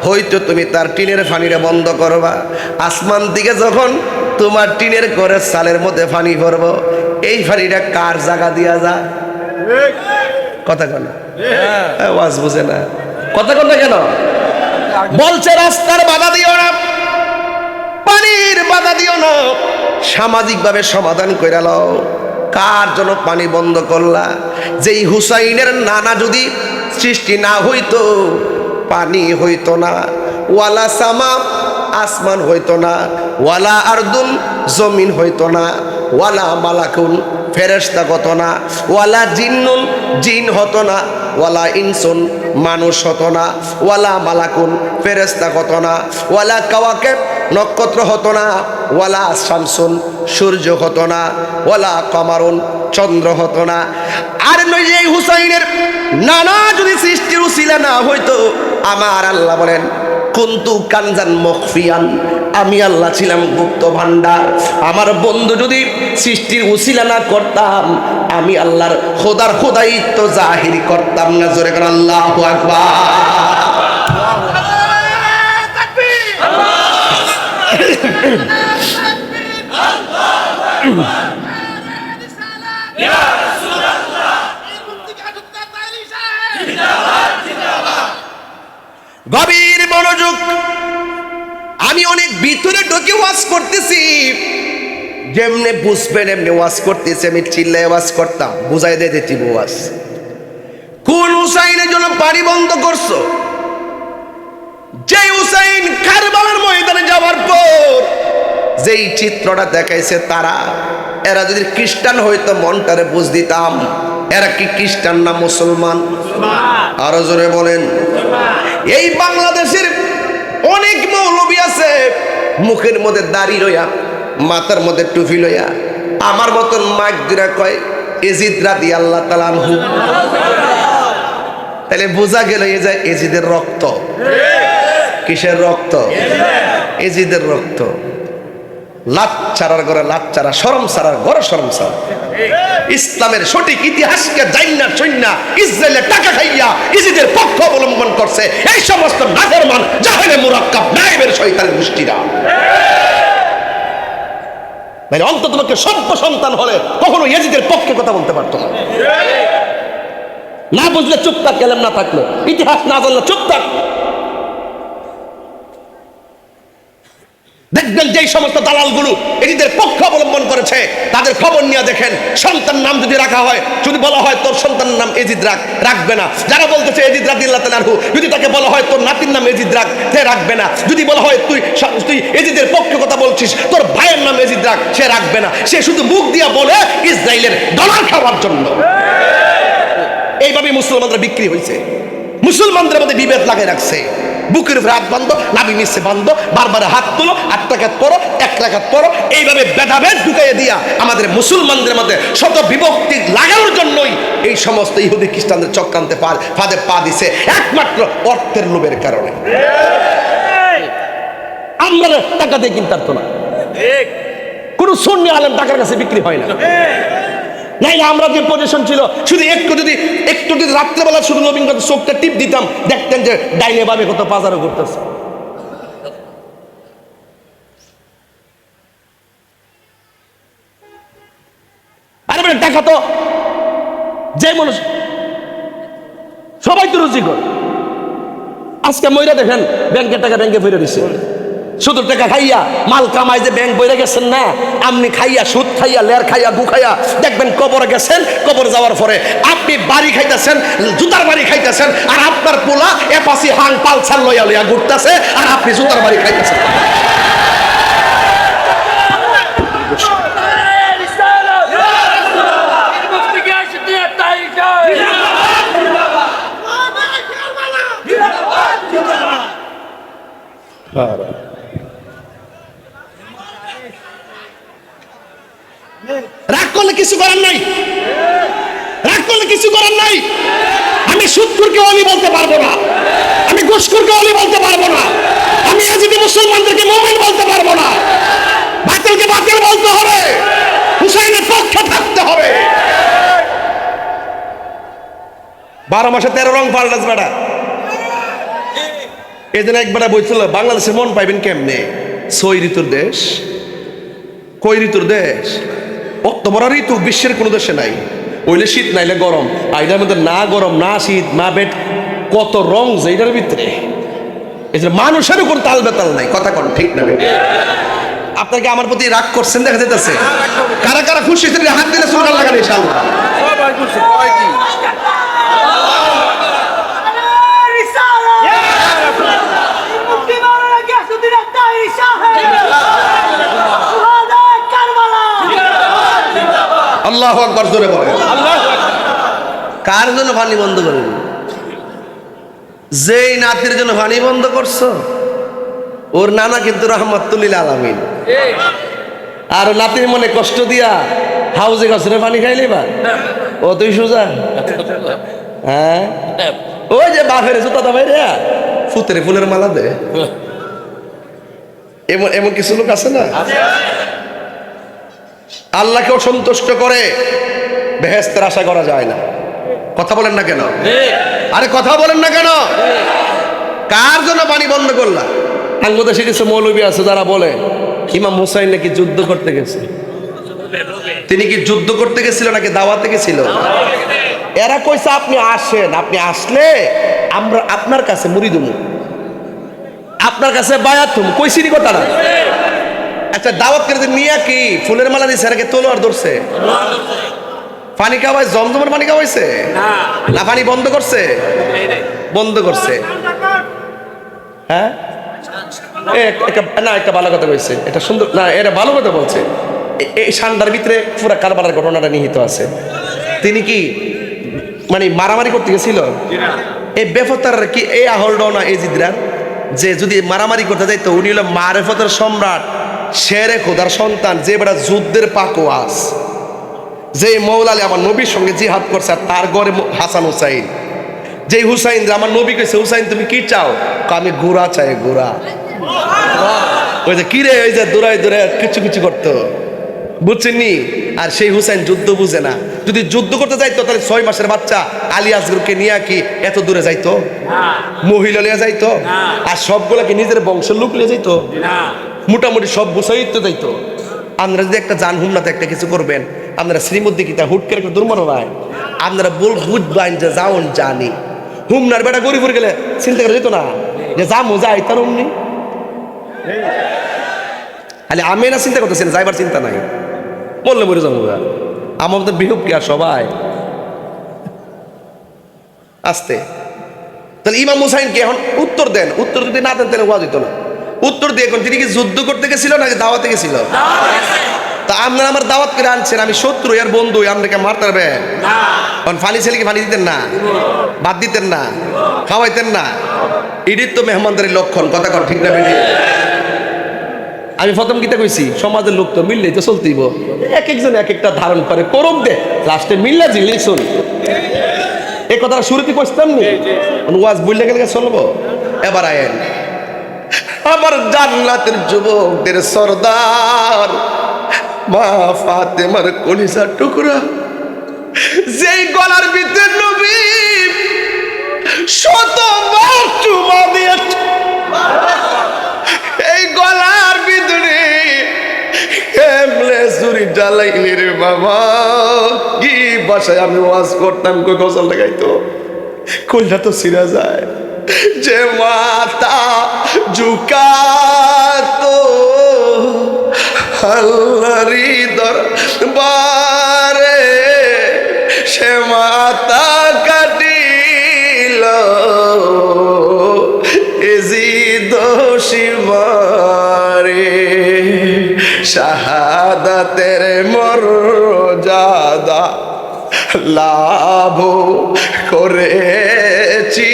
হয়তো তুমি তার টিনের পানিটা বন্ধ করবা। আসমান দিকে যখন তোমার টিনের ঘরে সালের মধ্যে পানি ভরবো, এই পানিটা কার জায়গা দিয়া যায়? কথা কেন ওয়াজ বুঝে না? কথা কেন কেন বলছে রাস্তার বাধা দিও না, পানির বাধা দিও না, সামাজিকভাবে সমাধান কইরা লও। কার জন্য পানি বন্ধ করলা? যেই হুসাইনের নানা যদি সৃষ্টি না হইতো, পানি হইতো না, ওয়ালা সামা আসমান হইতো না, ওয়ালা আরদুন জমিন হইতো না, ওয়ালা মালাকুন ফেরেশতা হতো না, ওয়ালা জিন্নুন জিন হতো না, ওয়ালা ইনসুন মানুষ হতো না, ওয়ালা মালাকুন ফেরেশতা হতো না, ওয়ালা কাওয়াকিব নক্ষত্র হতো না, ওয়ালা শামসুন সূর্য হতো না, ওয়ালা কমারুন চন্দ্র হতো না। আর নয় এই হুসাইনের নানা যদি সৃষ্টির উসিলা না হইতো, আমার আল্লাহ বলেন কুনতু কানজান মখফিয়ান, আমি আল্লাহ ছিলাম গুপ্ত ভান্ডার। আমার বন্ধু যদি সৃষ্টির উসিলা না করতাম, আমি আল্লাহর খোদার খোদাইত্ব জাহির করতাম না। জোরে করে আল্লাহু আকবার। গভীর মনোযোগ। আমি অনেক ভিতরে ঢুকে ওয়াজ করতেছি, যেমনে বুঝবেন এমনি ওয়াজ করতেছি। আমি চিল্লায় ওয়াজ করতাম, বুঝাই দিয়ে দিচ্ছি ওয়াজ। কোন হুসাইনের জন্য পানি বন্ধ করছো? যে হুসাইন কারবালার ময়দানে যাওয়ার পর যেই চিত্রটা দেখাইছে তারা, এরা যদি খ্রিস্টান হইতো মনটারে বুঝ দিতাম। এরা কি খ্রিস্টান না মুসলমান? আরো জোরে বলেন। এই বাংলাদেশের অনেক মৌলবী আছে, মুখের মধ্যে দাড়ি লইয়া, মাথার মধ্যে টুপি লইয়া, আমার মতন মাইক দুরা কয় এজিদ রাদিয়াল্লাহু তাআলা আনহু। তাহলে বোঝা গেল এই যে এজিদের রক্ত। কিসের রক্ত? এজিদের রক্ত। লাত ছাড়ার ঘরে লাত ছাড়া, শরম ছাড়ার ঘরে শরম ছাড়া। ইসলামের সঠিক ইতিহাসকে জাইন্না শুননা ইসরায়েলের টাকা খাইয়া ইজিদের পক্ষ অবলম্বন করছে এই সমস্ত নাফরমান জাহেলে মুরাক্কাব নায়েবের শয়তানের গোষ্ঠীরা। মানে অন্তত তোমাকে সভ্য সন্তান হলে কখনো ইজিদের পক্ষে কথা বলতে পারতো না। না বুঝলে চুপ থাক, গেলাম না থাকলো, ইতিহাস না জানলে চুপ থাক। দেখবেন যে সমস্ত দালালগুলো এদের পক্ষ অবলম্বন করেছে, তাদের খবর নিয়ে দেখেন। সন্তান নাম যদি রাখা হয়, যদি বলা হয় তোর সন্তানের নাম এজিদ রাখবে না। যারা বলতেছে এজিদ রাদিয়াল্লাহু তাআলা আনহু, যদি তাকে বলা হয় তোর নাতির নাম এজিদ রাখবে না। যদি বলা হয় তুই এজিদের পক্ষে কথা বলছিস, তোর ভাইয়ের নাম এজিদ সে রাখবে না। সে শুধু মুখ দিয়া বলে ইসরায়েলের ডলার খাওয়ার জন্য। এইভাবে মুসলমানরা বিক্রি হয়েছে, মুসলমানদের মধ্যে বিভেদ লাগিয়ে রাখছে। বুকের উপরে হাত বান্ধো, নাভি নিচে বান্ধো, বারবার হাত তোলো, 8 রাকাত পড়ো, 1 রাকাত পড়ো, এইভাবে ভেদাভেদ ঢুকাইয়ে দিয়া আমাদের মুসলমানদের মধ্যে শত বিভক্তি লাগানোর জন্যই এই সমস্ত ইহুদি খ্রিস্টানদের চক্রান্তে ফাঁদে পা দিছে, একমাত্র অর্থের লোভের কারণে। আমরা টাকা দিয়ে কিনতে পারতো না, কোন সুন্নি আলেম টাকার কাছে বিক্রি হয় না। নাই না, আমরা যে পজিশন ছিল, শুধু একটু যদি রাত্রেবেলা শুধু নবীন চোখটা টিপ দিতাম, দেখতেন যে ডাইনে বামে কত বাজারও করতেছে। আরে বলে টাকা তো যে মানুষ সবাই তো রুজি করে। আজকে মইরা দেখেন ব্যাংকের টাকা ব্যাংকে ফিরে দিচ্ছে, শুধু টাকা খাইয়া মাল কামাই যে ব্যাংক বইরে গেছেন না, আপনি খাইয়া সুদ খাইয়া লের খাইয়া গু খাইয়া দেখবেন কবরে গেছেন, কবর যাওয়ার পরে আপনি বাড়ি খাইতেছেন, জুতার বাড়ি খাইতেছেন, আর আপনার পোলা এপাসি হাং পালসার লইয়া লইয়া ঘুরতেছে, আর আপনি জুতার বাড়ি খাইতেছেন। রাগ করলে কিছু করার নাই, রাগ করলে কিছু করার নাই। আমি সুদখোরকে ওলি বলতে পারবো না, আমি ঘুষখোরকে ওলি বলতে পারবো না, আমি ইয়াজিদি মুসলমানদেরকে মুমিন বলতে পারবো না। বাতিলকে বাতিল বলতে হবে, হুসাইনের পক্ষে থাকতে হবে। 12 মাসে 13 রং পাল্টাস বেটা। এই জন্য একবার বলছিল বাংলাদেশে মন পাইবেন কেমনে? 6 ঋতুর দেশ, কই ঋতুর দেশ? অক্টোবর ঋতু বিশ্বের কোনো দেশে নাই। ওইলে শীত নাইলে গরম, আইটার মধ্যে না গরম না শীত না বেট, কত রং যে এটার ভিতরে। এই যে মানুষের উপর তাল বেতাল নাই, কথা কোন ঠিক না? আপনাকে আমার প্রতি রাগ করছেন দেখা যেতেছে। কারা কারা খুশি হয়েছেন হাত দিলে সোনার লাগান ইনশাআল্লাহ। সবাই খুশি, কয় কি আল্লাহু আকবার জোরে বলেন। কার জন্য পানি বন্ধ করেন? যেই নাতির জন্য পানি বন্ধ করছো, ওর নানা কিন্তু রাহমাতুল লিল আলামিন। আর নাতির মনে কষ্ট দিয়া হাউজে গাছের পানি খাইলে বা ও তুই সোজা। হ্যাঁ, ওই যে বাপের জুতা বাইরে ফুতের ফুলের মালা দে, এমন এমন কিছু লোক আছে না? আল্লাহকেও সন্তুষ্ট করে বেহেশতের আশা করা যায় না। কথা বলেন না কেন? আরে কথা বলেন না কেন? কার জন্য পানি বন্ধ করলা? বাংলাদেশে কিছু মৌলবী আছে যারা বলে ইমাম হুসাইন নাকি যুদ্ধ করতে গেছে। তিনি কি যুদ্ধ করতে গেছিল নাকি দাওয়াতে গেছিল? এরা কইছে আপনি আসেন, আপনি আসলে আমরা আপনার কাছে মুরিদ হমু, আপনার কাছে বায়াত হমু। কইছিনি কথাটা? আচ্ছা, দাওয়াত করে নিয়ে কি ফুলের মালা দিছে নাকি তলোয়ার ধরছে? পানি খাওয়াই জমজমের পানি খাওয়াইছে না পানি বন্ধ করছে? বন্ধ করছে। হ্যাঁ, না একটা ভালো কথা কইছে, এটা সুন্দর না, এটা ভালো কথা বলছে। এই ঠান্ডার ভিতরে পুরা কারবারের ঘটনাটা নিহিত আছে। তিনি কি মানে মারামারি করতে গেছিল? এই বেফতার কি এই আহলডও না এই জিদ্রার যে যদি মারামারি করতে যাইতো, উনি হলো মারেফতের সম্রাট, শেরে খোদার সন্তান, যে বেটা যুদ্ধের পাকওয়াজ, যে মৌলা আলী আমার নবীর সঙ্গে জিহাদ করছে, আর তার ঘরে হাসান হুসাইন। যে হুসাইন আমার নবী কইছে হুসাইন তুমি কি চাও? আমি ঘোড়া চাই, ঘোড়া। ওই যে কিরে ওই যে দৌড়াই দৌড়াই কিছু কিছু করতো, বুঝছেননি? আর সেই হুসাইন যুদ্ধ বুঝে না। যদি যুদ্ধ করতে যাইতো তাহলে 6 মাসের বাচ্চা আলী আসগরকে নিয়ে কি এত দূরে যাইতো? মহিলা নিয়ে যাইতো? আর সবগুলাকে নিজের বংশের লোক নিয়ে যাইতো? মোটামুটি সব বুঝাইতে যাইতো। আপনারা যদি একটা জান হুমনাতে একটা কিছু করবেন, আপনারা শ্রীমদ্দি কিতা হুট করে একটা দুর্মন হয়, আপনারা বুঝবেন যে যাওন জানি। হুমনার বেটা গরিপুর গেলে চিন্তা করে যেত না যে যা মজা আইতার অমনি। আরে আমি না চিন্তা করতেছি না, যাইবার চিন্তা নাই, বললে মরে যাবো। আমার তো বিহুব কি আর সবাই আসতে। তাহলে ইমাম হুসাইনকে এখন উত্তর দেন, উত্তর যদি না দেন তাহলে ওয়াজ হইতো না। উত্তর দিয়ে এখন তিনি কি যুদ্ধ করতে গেছিল নাকি দাওয়াতে গেছিল? তা আপনারা আমার দাওয়াত করে আনছেন, আমি শত্রু আর বন্ধু, আপনাকে মারতে পারবেন? কারণ ফানি ছেলেকে ফানি দিতেন না, বাদ দিতেন না, খাওয়াইতেন না। এটির তো মেহমানদারির লক্ষণ। কথা কন ঠিক না বেটি? আমি প্রথম গীতা কইছি সমাজের লোক তো মিললেই তো চলতেইব, এক একজন এক একটা ধারণ করে করুক দে, লাস্টে মিল্লা জিল্লি চল। এই কথাটা শুরুতে কইতাম নি, ওয়াজ বললে গেলে চলবো। এবার আয়েন আমার জান্নাতের যুবকদের সরদার মা ফাতেমার কলিজার টুকরা, যেই গলার ভিতরে নবী শতবার চুমা দিয়েছে, এই গলার ভিতরে কেমনে চুরি জ্বালাইলি রে বাবা। কি বাসায় আমি ওয়াজ করতাম, কই গজল লাগাইতো, কইলা তো ছিঁড়া যায়। যে মাতা ঝুকার আল্লাহরি দরবারে সে মাথা কাটিল এজি দোষী মারে শাহাদাতের মর্যাদা লাভ করেছি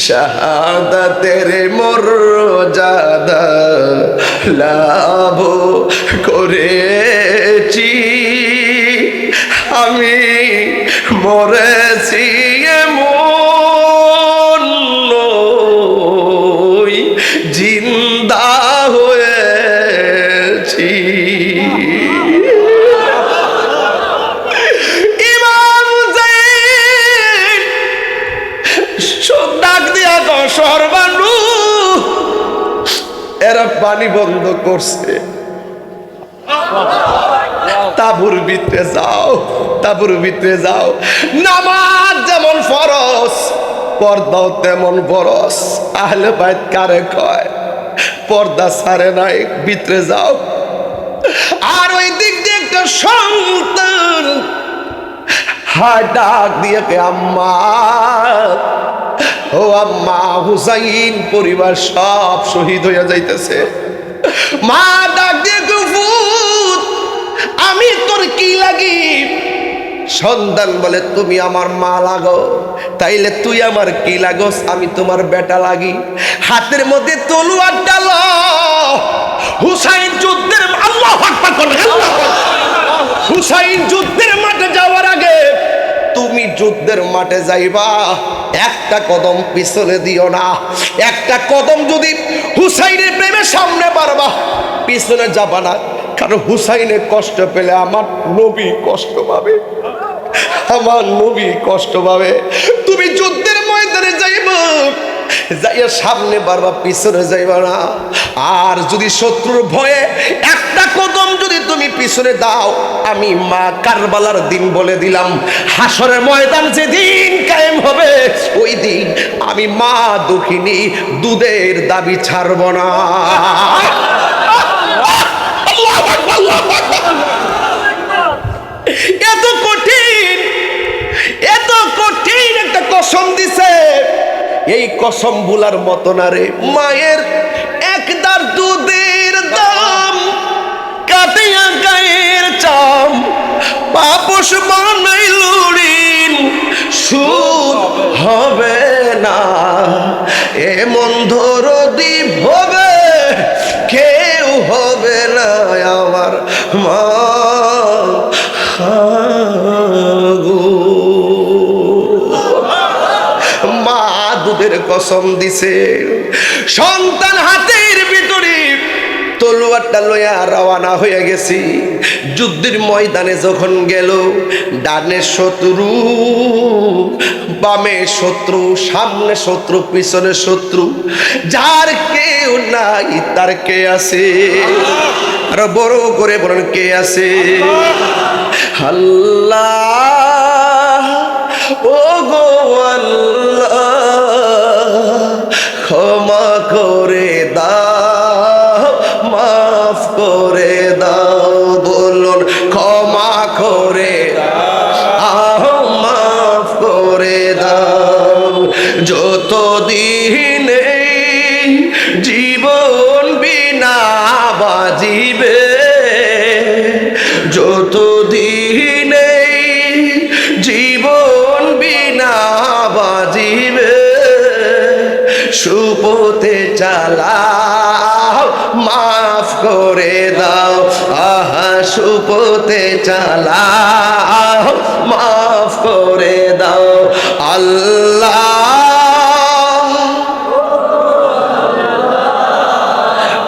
শাহাদাতের মর্যাদা লাভ করেছি আমি মরেছি এমন নই জিন্দা হয়েছি ইমাম জাইন ডাক দিয়া সর্বানু এরা পানি বন্ধ করছে তাবুর ভিতরে যাও তাবুর ভিতরে যাও নামাজ যেমন ফরজ পর্দাও তেমন ফরজ আহলে বাইত কারে কয় পর্দা ছাড়ে নাই ভিতরে যাও আর ওই দিক দিয়ে একটা সন্তান হায় ডাক দিয়ে কে আম্মা ও আম্মা হুসাইন পরিবার সব শহীদ হইয়া যাইতেছে মা ডাক দিয়ে কুফুত আমি তোর কি লাগি সন্তান বলে তুমি আমার মা লাগো তাইলে তুই আমার কি লাগোস আমি তোমার বেটা লাগি হাতের মধ্যে তলোয়ার ডাল হুসাইন যুদ্ধের আল্লাহু আকবার বলেন হুসাইন যুদ্ধের মাঠে যাওয়ার আগে তুমি যুদ্ধের মাঠে যাইবা একটা কদম পিছনে দিও না একটা কদম যদি হুসাইনের প্রেমের সামনে বাড়বা পিছনে যাবা না কারণ হুসাইনের কষ্ট পেলে আমার নবী কষ্ট পাবে আমার নবী কষ্ট পাবে তুমি যুদ্ধের ময়দানে যাইবা যাইয়া সামনে বারবা পিছনে যাইবা না আর যদি শত্রুর ভয়ে একটা কদম যদি তুমি পিছনে দাও আমি মা কারবালার দিন বলে দিলাম হাসরের ময়দান যেদিন কায়েম হবে ওই দিন আমি মা দুঃখিনী দুধের দাবি ছাড়ব না এত কঠিন একটা কসম দিছে এই কসম ভুলার মতো না রে মায়ের একদার দুধের দাম কাটিয়া গায়ের চাম পাপস বানাইল ঋণ সুদ হবে না এমন দরদি হবে কেউ হবে না আমার মা দুধের কসম দিছে সন্তান হাতের ভিতরে তলোয়ারটা লইয়া রওনা হয়ে গেছি যুদ্ধের ময়দানে যখন গেল ডানে শত্রু বামে শত্রু সামনে শত্রু পিছনে শত্রু যার কেউ নাই তার কে আছে আর বড় করে বলেন কে আছে আল্লাহ ও গো আল্লাহ ক্ষমা করে দাও মাফ করে দাও বলুন ক্ষমা করে দাও মাফ করে দাও যতদিন জীবন বিনা বাজিবে যতদিন জীবন বিনা বাজিবে সুপথে চালাও মাফ করে দাও আহা সুপথে চালাও মাফ করে দাও আল্লাহ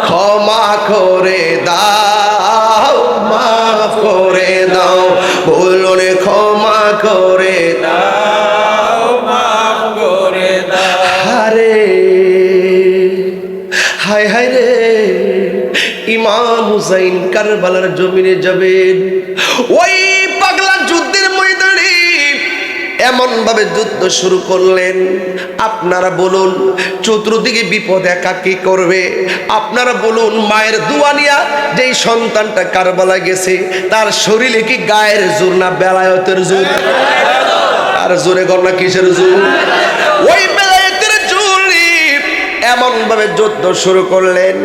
ক্ষমা করে দাও মাফ করে দাও বলুন ক্ষমা করে দাও মাফ করে দাও আরে হায় হায় রে ইমাম হুসাইন কারবালার জমিনে যাবেন ওই পাগলা যুদ্ধের ময়দানে এমন ভাবে যুদ্ধ শুরু করলেন। আপনারা বলুন চতুর্দিকে বিপদ একা কি করবে? আপনারা বলুন মায়ের দোয়া নিয়া যেই সন্তানটা কারবালায় গেছে তার শরীরে কি গায়ের জোর না বেলায়েতের জোর? আর জোরে গণনা কিসের জোর? ওই বেলায়েতের জোরে এমন ভাবে যুদ্ধ শুরু করলেন,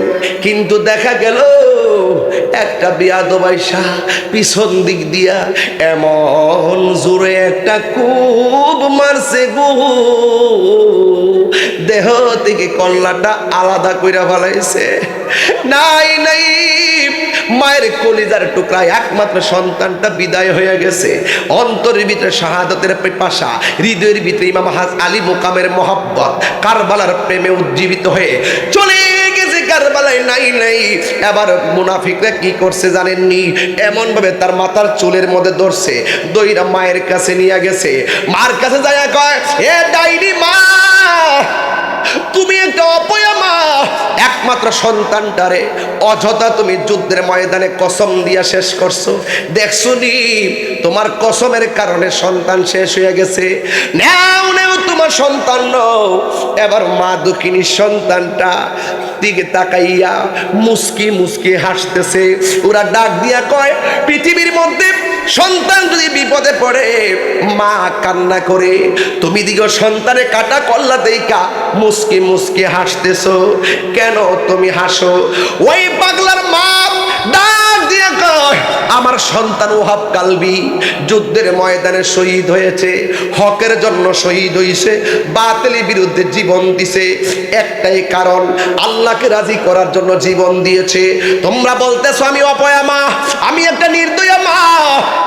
কিন্তু দেখা গেল একটা বিয়াদব আইসা পিছন দিক দিয়া এমন জোরে একটা খুব মারছে গো, দেহ থেকে কল্লাটা আলাদা কইরা ফেলাইছে। নাই নাই, মায়ের কলিজার টুকরা একমাত্র সন্তানটা বিদায় হয়ে গেছে। অন্তরের ভিতরে শাহাদাতের পিপাসা, হৃদয়ের ভিতরে ইমাম আলী মুকামের মহব্বত, কারবালার প্রেমে উজ্জীবিত হয়ে চলে গেছে কারবালায়। নাই নাই, এবার মুনাফিকরা কি করছে জানেননি? এমন ভাবে তার মাথার চুলের মধ্যে ধরছে, দইরা মায়ের কাছে নিয়ে গেছে। মার কাছে যায় কয়, এ ডাইনি মা, তুমি একটা অপয়া মা, একমাত্র সন্তানটারে অযথা তুমি যুদ্ধের ময়দানে কসম দিয়া শেষ করছো। দেখছো নি তোমার কসমের কারণে সন্তান শেষ হয়ে গেছে। নাও নাও তোমার সন্তান নাও। এবার মা দুঃখিনী সন্তানটা দিকে তাকাইয়া মুস্কি মুস্কি হাসতেছে। ওরা ডাক দিয়া কয়, পৃথিবীর মধ্যে সন্তান যদি বিপদে পড়ে মা কান্না করে, তুমি দিগো সন্তানে কাটা কল্লা দেইকা মুস্কি মুস্কি হাসতেছো কেন? তুমি হাসো। ওই পাগলার মা ডাক দিয়ে কয়, আমার সন্তান ওহাব কালবি যুদ্ধের ময়দানে শহীদ হয়েছে, হকের জন্য শহীদ হয়েছে, বাতিলের বিরুদ্ধে জীবন দিছে। একটাই কারণ, আল্লাহকে রাজি করার জন্য জীবন দিয়েছে। তোমরা বলতেছো আমি অপয়া মা, আমি একটা নির্দয়া মা।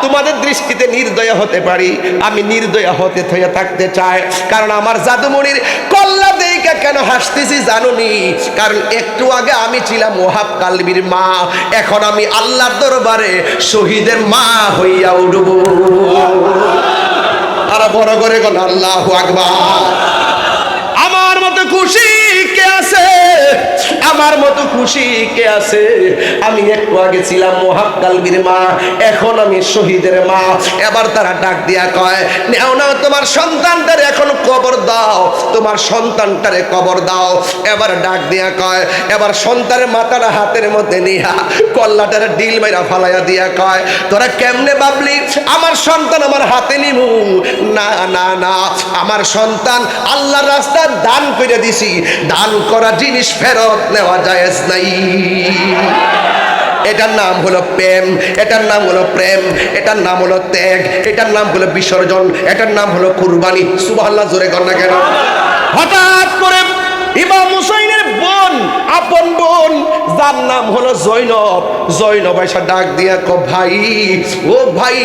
তোমাদের দৃষ্টিতে নির্দয়া হতে পারি, আমি নির্দয়া হতে থয়ে থাকতে চাই। কারণ আমার জাদুমণির কল্লা দেইকা কেন হাসতেছি জানোনি? কারণ একটু আগে আমি ছিলাম ওহাব কালবির মা, এখন আমি আল্লাহর দরবারে শহীদের মা হইয়া উঠব। আর বড় করে কোন আল্লাহু আকবার। আমার মতো খুশি কে আছে? আমার মতো খুশি কে আছে? আমি একটু আগে ছিলাম ওহাব কালবির মা, এখন আমি শহীদের মা। এবার তারা ডাক দিয়া কয়, নাও নাও তোমার সন্তানটারে এখন কবর দাও, তোমার সন্তানটারে কবর দাও। এবার ডাক দিয়া কয়, এবার সন্তানের মাথাটা হাতের মধ্যে নিয়া কল্লাটারে ডিল মাইরা ফালাইয়া দিয়া কয়, তোরা কেমনে ভাবলি আমার সন্তান আমার হাতে নিমু? না না না, আমার সন্তান আল্লাহর রাস্তায় দান করে দিছি, দান করা জিনিস ফেরত নেওয়া জায়েজ নাই। এটার নাম হলো প্রেম, এটার নাম হলো প্রেম, এটার নাম হলো ত্যাগ, এটার নাম হলো বিসর্জন, এটার নাম হলো কুরবানি। সুবহানাল্লাহ জোরে কর না কেন? হঠাৎ করে ইমাম হুসাইনের বোন, আপন বোন, যার নাম হলো জৈনব, জৈনব এসে ডাক দিয়া কো, ভাই ও ভাই,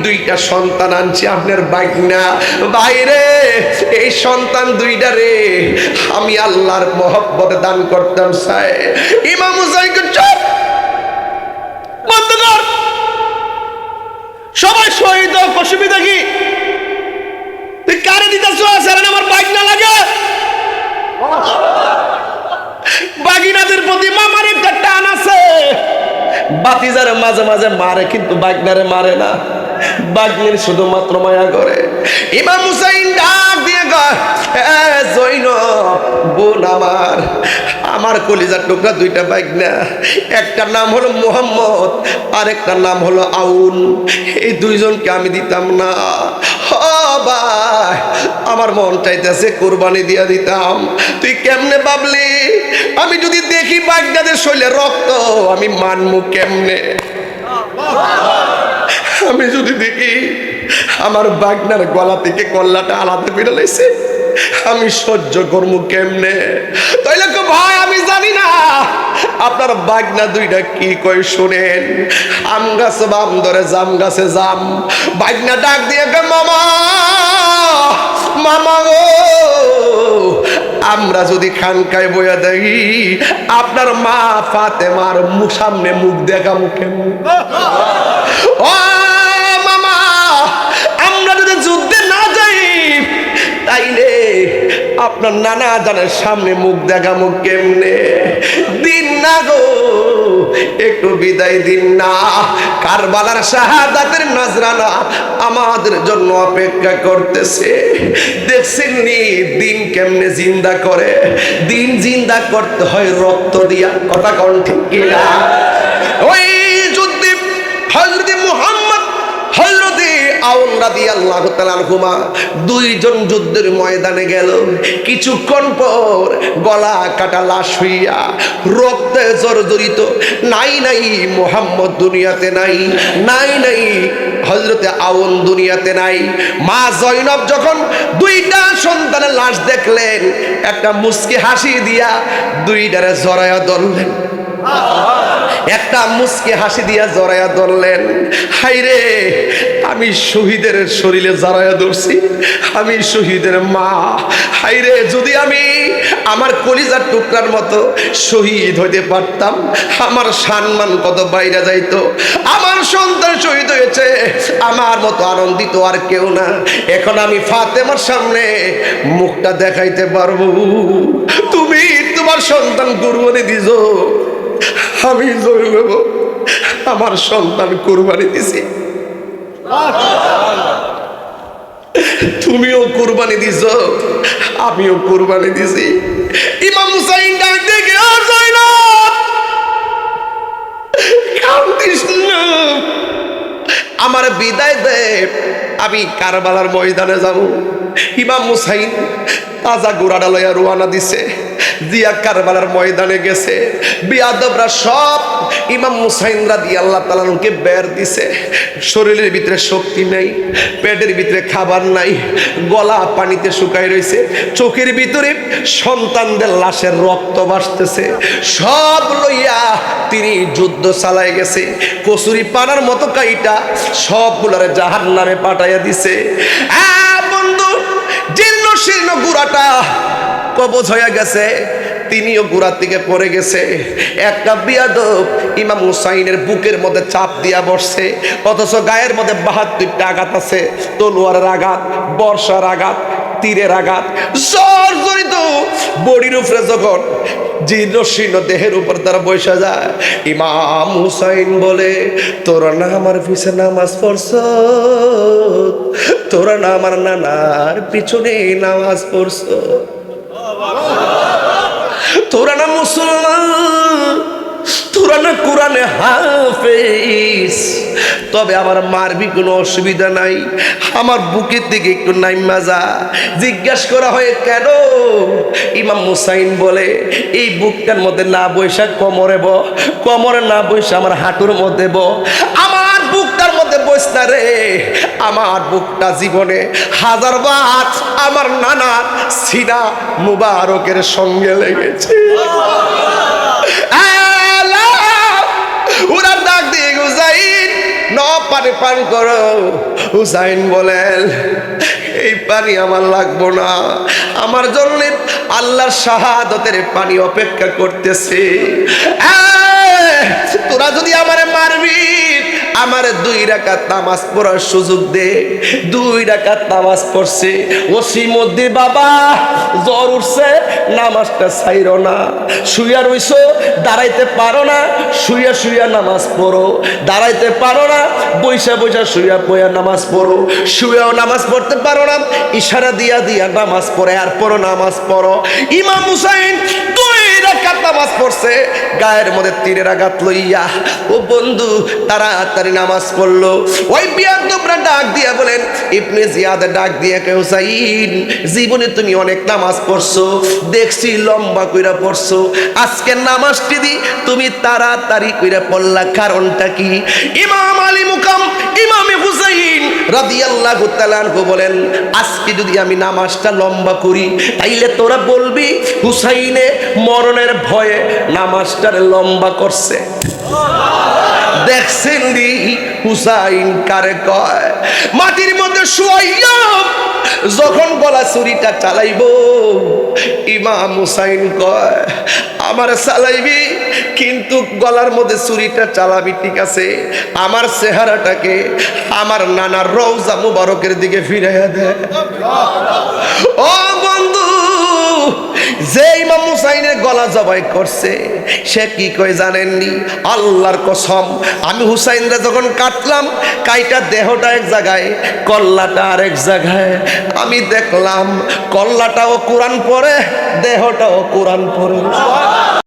দুইটা সন্তান আনছি আপনার বাইকনা। বাইরে এই সন্তান দুইটা রে আমি আল্লাহর মহব্বতে দান করতাম চাই। ইমাম হুসাইনকে চুপ বন্ধ কর, সবাই শহীদ হোক, অসুবিধা কি? তুই কারে দিতেছ? আমার বাইক না লাগে? বাগিনাদের প্রতি মামার একটা টান আছে। বাতিজারে মাঝে মাঝে মারে, কিন্তু বাগনারে মারে না। বাগনির শুধুমাত্র মায়া করে। ইমাম হুসাইন ডাক দিয়ে কয়, জৈনব বোন আমার, আমার কলিজার টুকরা দুইটা বাগনা, একটার নাম হলো মোহাম্মদ আর একটার নাম হলো আউন। এই দুইজনকে আমি দিতাম না। ভাই আমার মন চাইতেছে কোরবানি দিয়া দিতাম। তুই কেমনে ভাবলি? আমি যদি দেখি বাগদাদের শৈলে রক্ত আমি মানমু কেমনে? আমি যদি দেখি আমার বাগনার গলা থেকে কল্লাটা আলাদা বের হইছে আমি সহ্য করবো কেমনে? তাইলে তো ভাই আমি জানি না আপনার বাগনা দুইটা কি কই শুনেন। আম গাছে বাম ধরে জাম গাছে জাম। বাগনা ডাক দিয়ে মামা, মামা গো, আমরা যদি খানকায় বইয়া দেখি আপনার মা ফাতেমার সামনে মুখ দেখা মুখে ও মামা, আমরা যদি যুদ্ধে না যাই তাইলে আপনার নানা জানের সামনে মুখ দেখা মুখ কেমনে? দিন না গো, একটু বিদায় দিন না। কারবালার শাহাদাতের নজরানা আমাদের জন্য অপেক্ষা করতেছে। দেখছেননি দিন কেমনে জিন্দা করে? দিন জিন্দা করতে হয় রক্ত দিয়া। কথা কোন ঠিক কিনা? ওই যুদ্ধে হযরত মুহাম্মদ, হযরত আওন রাদিয়াল্লাহু তাআলা আনহুমা দুইজন যুদ্ধের ময়দানে গেল। কিছুক্ষণ পর গলা কাটা লাশ হইয়া রক্তে জর্জরিত, নাই নাই মুহাম্মদ দুনিয়াতে নাই, নাই নাই হযরতে আওন দুনিয়াতে নাই। মা জয়নব যখন দুইটা সন্তানের লাশ দেখলেন, একটা মুস্কি হাসি দিয়া দুইটারে জড়ায়া ধরলেন। একটা মুস্কি হাসি দিয়া জড়ায়া ধরলেন। হাইরে, আমি শহীদের শরীরে জড়ায়া ধরছি, আমি শহীদের মা। হাইরে, যদি আমি আমার কলিজার টুকরার মতো শহীদ হইতে পারতাম, আমার সম্মান কত বাইরে যাইতো। আমার সন্তান শহীদ হয়েছে, আমার মতো আনন্দিত আর কেউ না। এখন আমি ফাতেমার সামনে মুখটা দেখাইতে পারবো। তুমি তোমার সন্তান কুরবানি দিছো, আমি জয়নব আমার সন্তান কুরবানি দিছি। তুমিও কুরবানি দিছো, আমিও কুরবানি দিছি। ইমাম হুসাইন ডাক দেখে, ও জয়নব কাঁদিস না, আমার বিদায় দে, আমি কারবালার ময়দানে যাব। ইমাম হুসাইন তাজা ঘোড়াটা লইয়া রওনা দিছে, দিয়া কারবালার ময়দানে গেছে। বিয়াদবরা সব ইমাম হুসাইন রাদিয়াল্লাহু তাআলা আনহুকে বের দিছে। শরীরের ভিতরে শক্তি নাই, পেটের ভিতরে খাবার নাই, গলা পানিতে শুকায় রয়েছে, চোখের ভিতরে সন্তানদের লাশের রক্ত ভাসতেছে। সব লইয়া তিনি যুদ্ধ চালায় গেছে। কচুরি পানার মতো কাইটা সবগুলারে জাহান্নামে পাঠাইয়া দিছে। বন্ধু, জীর্ণ শীর্ণ গুড়াটা কবজ হয়ে গেছে, তিনিও গুড়া থেকে পড়ে গেছে। একটা বিয়াদব ইমাম হুসাইনের বুকের মধ্যে চাপ দিয়া বসছে, অথচ গায়ের মধ্যে 72টা আঘাত আছে। তলোয়ারের আঘাত, বর্ষার আঘাত, তীরের আঘাত, জর্জরিত বডির উপরে যখন জীর্ণ শীর্ণ দেহের উপর তারা বসে যায়, ইমাম হুসাইন বলে, তোরা না আমার পিছে নামাজ পড়ছ, তোরা না আমার নানার পিছনে নামাজ পড়ছ, তোরা না মুসলমান, তোরা না কোরআনে হাফেজ। তবে আমার মারবি, কোনো অসুবিধা নাই, আমার বুকের দিকে একটু নাইমা যা। জিজ্ঞাসা করা হয় কেন? ইমাম হুসাইন বলে, এই বুকটার মধ্যে না বৈশা কোমরে ব, কোমরে না বৈশা আমার হাঁটুর মধ্যে ব। আমার বুকটার মধ্যে বস না রে, আমার বুকটা জীবনে 1000 বার আমার নানার সিনা মুবারকের সঙ্গে লেগেছে। ওরা ডাক দিয়ে, হুসাইন ন পানি পান করো। হুসাইন বলেন, এই পানি আমার লাগবো না, আমার জন্য আল্লাহর শাহাদতের পানি অপেক্ষা করতেছে। তোরা যদি আমারে মারবি, আমার 2 রাকাত নামাজ পড়ার সুযোগ দে। 2 রাকাত নামাজ পড়ছে, ওসি মধ্যে বাবা জ্বর উঠছে, নামাজটা ছাইরো না। শুইয়া রইছো, দাঁড়াইতে পারো না, শুইয়া শুইয়া নামাজ পড়ো। দাঁড়াইতে পারো না, বইসা বইসা শুইয়া বইয়া নামাজ পড়ো। শুয়েও নামাজ পড়তে পারো না, ইশারা দিয়া দিয়া নামাজ পড়ে আর পড়ো, নামাজ পড়ো। ইমাম হুসাইন 2 রাকাত নামাজ পড়ছে, গায়ের মধ্যে তীরের আঘাত লইয়া। ও বন্ধু, তাড়াতাড়ি নামাজ পড়লো। ওই বিয়াদবরা ডাক দিয়া বলেন, ইবনে জিয়াদ ডাক দিয়া কে, হুসাইন জীবনে তুমি অনেক নামাজ পড়ছো, দেখছি লম্বা কইরা পড়ছো, আজকের নামাজটি দি তুমি তাড়াতাড়ি কইরা পড়লা, কারণটা কি? ইমাম আলী মুকাম ইমামে হুসাইন রাদিয়াল্লাহু তাআলা আনহু বলেন, আজকে যদি আমি নামাজটা লম্বা করি, তাইলে তোরা বলবি হুসাইনে মরণের ভয়ে নামাজটারে লম্বা করছে। দেখছেন দি হুসাইন কারে কয়? মাটির মধ্যে শুয়াইয়া যখন গলা ছুরিটা চালাইব, ইমাম হুসাইন কয়, আমার চালাইবি কিন্তু গলার মধ্যে ছুরিটা চালাবি, ঠিক আছে, আমার চেহারাটাকে আমার নানার রওজা মুবারকের দিকে ফিরাইয়া দে। ও বন্ধু, যে ইমাম হুসাইনের গলা জবাই করছে সে কি কয় জানেননি? আল্লাহর কসম, আমি হুসাইনরা যখন কাটলাম, কাইটা দেহটা এক জায়গায়, কল্লাটা আরেক জায়গায়। আমি দেখলাম কল্লাটাও কোরআন পড়ে, দেহটাও কোরআন পড়ে।